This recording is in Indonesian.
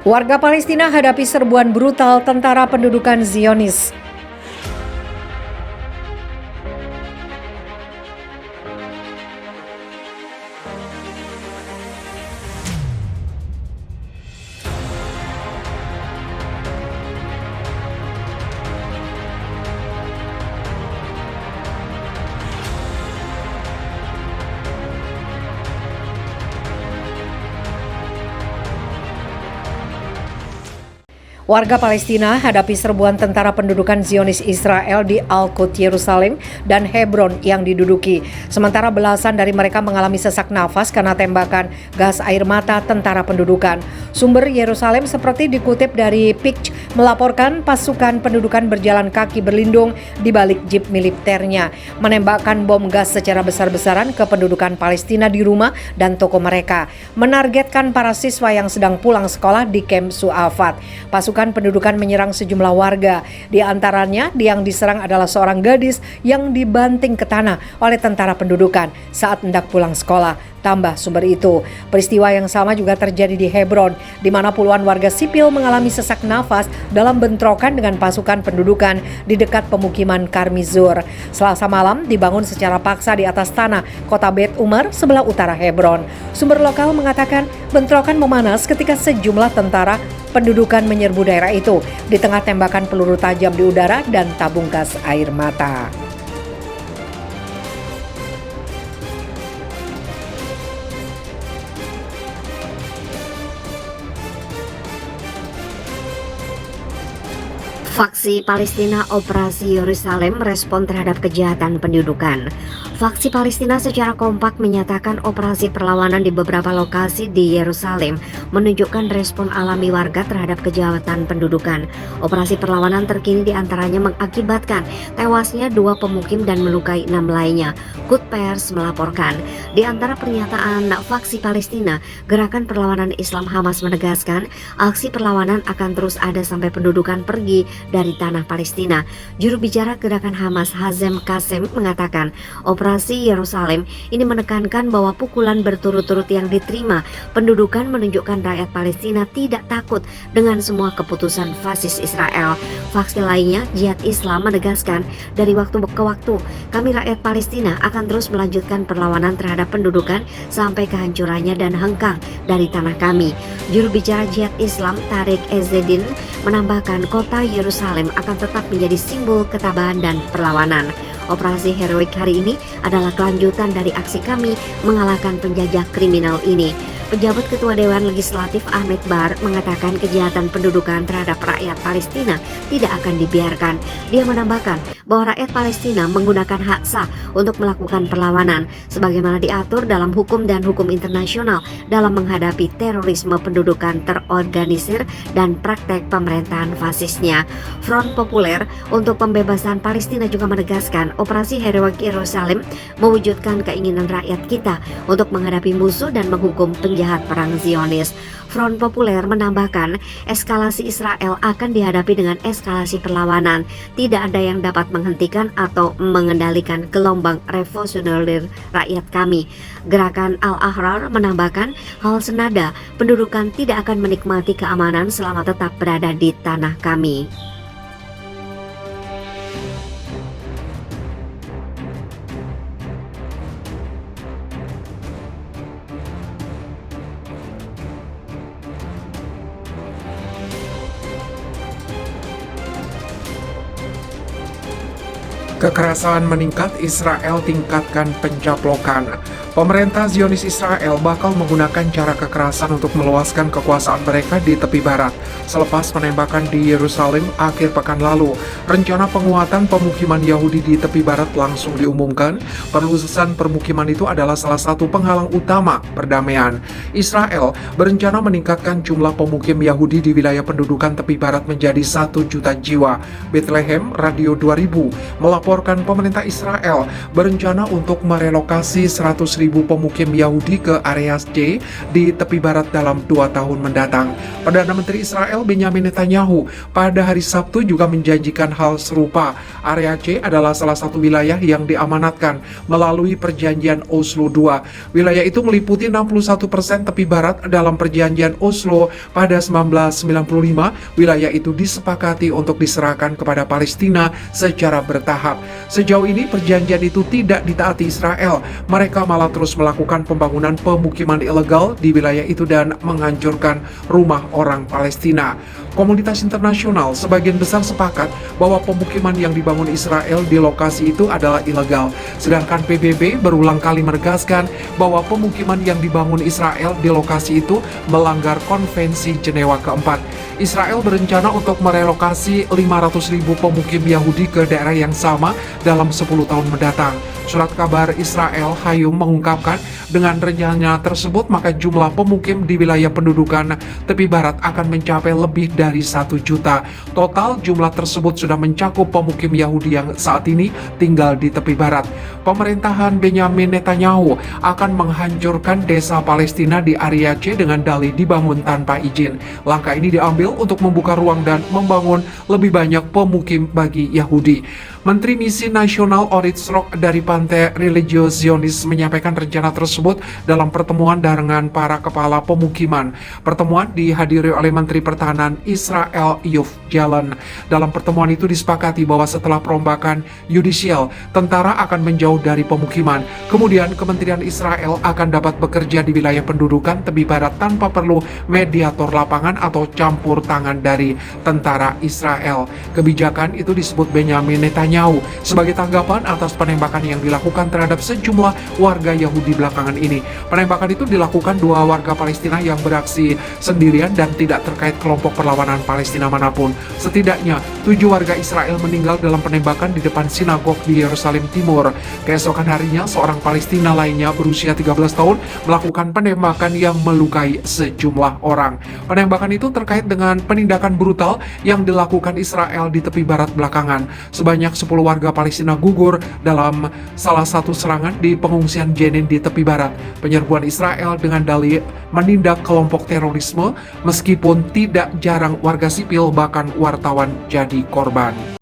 Warga Palestina hadapi serbuan brutal tentara pendudukan Zionis. Warga Palestina hadapi serbuan tentara pendudukan Zionis Israel di Al-Quds Yerusalem dan Hebron yang diduduki. Sementara belasan dari mereka mengalami sesak nafas karena tembakan gas air mata tentara pendudukan. Sumber Yerusalem seperti dikutip dari Pitch melaporkan pasukan pendudukan berjalan kaki berlindung di balik jeep militernya, menembakkan bom gas secara besar-besaran ke pendudukan Palestina di rumah dan toko mereka, menargetkan para siswa yang sedang pulang sekolah di kamp Su'afat. Pasukan pendudukan menyerang sejumlah warga. Di antaranya, yang diserang adalah seorang gadis yang dibanting ke tanah oleh tentara pendudukan saat hendak pulang sekolah. Tambah sumber itu, peristiwa yang sama juga terjadi di Hebron, di mana puluhan warga sipil mengalami sesak nafas dalam bentrokan dengan pasukan pendudukan di dekat pemukiman Karmizur. Selasa malam dibangun secara paksa di atas tanah kota Beit Umar sebelah utara Hebron. Sumber lokal mengatakan bentrokan memanas ketika sejumlah tentara pendudukan menyerbu daerah itu di tengah tembakan peluru tajam di udara dan tabung gas air mata. Faksi Palestina Operasi Yerusalem merespon terhadap kejahatan pendudukan. Faksi Palestina secara kompak menyatakan operasi perlawanan di beberapa lokasi di Yerusalem menunjukkan respon alami warga terhadap kejahatan pendudukan. Operasi perlawanan terkini diantaranya mengakibatkan tewasnya 2 pemukim dan melukai 6 lainnya. Quds Pers melaporkan. Di antara pernyataan faksi Palestina, Gerakan Perlawanan Islam Hamas menegaskan aksi perlawanan akan terus ada sampai pendudukan pergi dari tanah Palestina. Juru bicara Gerakan Hamas Hazem Qassem mengatakan operasi Yerusalem ini menekankan bahwa pukulan berturut-turut yang diterima pendudukan menunjukkan rakyat Palestina tidak takut dengan semua keputusan fasis Israel. Faksi lainnya, Jihad Islam, menegaskan dari waktu ke waktu kami rakyat Palestina akan terus melanjutkan perlawanan terhadap pendudukan sampai kehancurannya dan hengkang dari tanah kami. Juru bicara Jihad Islam Tariq Ezzedin menambahkan kota Yerusalem akan tetap menjadi simbol ketabahan dan perlawanan. Operasi heroik hari ini adalah kelanjutan dari aksi kami mengalahkan penjajah kriminal ini. Pejabat Ketua Dewan Legislatif Ahmed Bar mengatakan kejahatan pendudukan terhadap rakyat Palestina tidak akan dibiarkan. Dia menambahkan bahwa rakyat Palestina menggunakan hak sah untuk melakukan perlawanan sebagaimana diatur dalam hukum dan hukum internasional dalam menghadapi terorisme pendudukan terorganisir dan praktek pemerintahan fasisnya. Front Populer untuk Pembebasan Palestina juga menegaskan operasi heroik Yerusalem mewujudkan keinginan rakyat kita untuk menghadapi musuh dan menghukum penjahat perang Zionis. Front Populer menambahkan eskalasi Israel akan dihadapi dengan eskalasi perlawanan. Tidak ada yang dapat menghentikan atau mengendalikan gelombang revolusioner rakyat kami. Gerakan Al-Ahrar menambahkan hal senada, pendudukan tidak akan menikmati keamanan selama tetap berada di tanah kami. Kekerasan meningkat, Israel tingkatkan pencaplokan. Pemerintah Zionis Israel bakal menggunakan cara kekerasan untuk meluaskan kekuasaan mereka di tepi barat. Selepas penembakan di Yerusalem akhir pekan lalu, rencana penguatan pemukiman Yahudi di tepi barat langsung diumumkan. Perluasan permukiman itu adalah salah satu penghalang utama perdamaian. Israel berencana meningkatkan jumlah pemukim Yahudi di wilayah pendudukan tepi barat menjadi 1 juta jiwa. Bethlehem Radio 2000 melaporkan pemerintah Israel berencana untuk merelokasi 100.000 500.000 pemukim Yahudi ke area C di tepi barat dalam 2 tahun mendatang. Perdana Menteri Israel Benyamin Netanyahu pada hari Sabtu juga menjanjikan hal serupa. Area C adalah salah satu wilayah yang diamanatkan melalui perjanjian Oslo II. Wilayah itu meliputi 61% tepi barat dalam perjanjian Oslo pada 1995. Wilayah itu disepakati untuk diserahkan kepada Palestina secara bertahap. Sejauh ini perjanjian itu tidak ditaati Israel. Mereka malah terus melakukan pembangunan pemukiman ilegal di wilayah itu dan menghancurkan rumah orang Palestina. Komunitas internasional sebagian besar sepakat bahwa pemukiman yang dibangun Israel di lokasi itu adalah ilegal. Sedangkan PBB berulang kali menegaskan bahwa pemukiman yang dibangun Israel di lokasi itu melanggar Konvensi Jenewa keempat. Israel berencana untuk merelokasi 500.000 pemukim Yahudi ke daerah yang sama dalam 10 tahun mendatang. Surat kabar Israel Hayom mengungkapkan dengan rencana tersebut maka jumlah pemukim di wilayah pendudukan tepi barat akan mencapai lebih dari 1 juta. Total jumlah tersebut sudah mencakup pemukim Yahudi yang saat ini tinggal di tepi barat. Pemerintahan Benyamin Netanyahu akan menghancurkan desa Palestina di area C dengan dalih dibangun tanpa izin. Langkah ini diambil untuk membuka ruang dan membangun lebih banyak pemukim bagi Yahudi. Menteri Misi Nasional Orit Srok dari Partai Religius Zionis menyampaikan rencana tersebut dalam pertemuan dengan para kepala pemukiman. Pertemuan dihadiri oleh Menteri Pertahanan Israel Yoav Gallant. Dalam pertemuan itu disepakati bahwa setelah perombakan yudisial, tentara akan menjauh dari pemukiman. Kemudian Kementerian Israel akan dapat bekerja di wilayah pendudukan tepi barat tanpa perlu mediator lapangan atau campur tangan dari tentara Israel. Kebijakan itu disebut Benyamin Netanyahu sebagai tanggapan atas penembakan yang dilakukan terhadap sejumlah warga Yahudi belakangan ini. Penembakan itu dilakukan 2 warga Palestina yang beraksi sendirian dan tidak terkait kelompok perlawanan Palestina manapun. Setidaknya 7 warga Israel meninggal dalam penembakan di depan sinagog di Yerusalem Timur. Keesokan harinya seorang Palestina lainnya berusia 13 tahun melakukan penembakan yang melukai sejumlah orang. Penembakan itu terkait dengan penindakan brutal yang dilakukan Israel di tepi barat belakangan. Sebanyak 10 warga Palestina gugur dalam salah satu serangan di pengungsian Jenin di tepi barat. Penyerbuan Israel dengan dalih menindak kelompok terorisme, meskipun tidak jarang warga sipil bahkan wartawan jadi korban.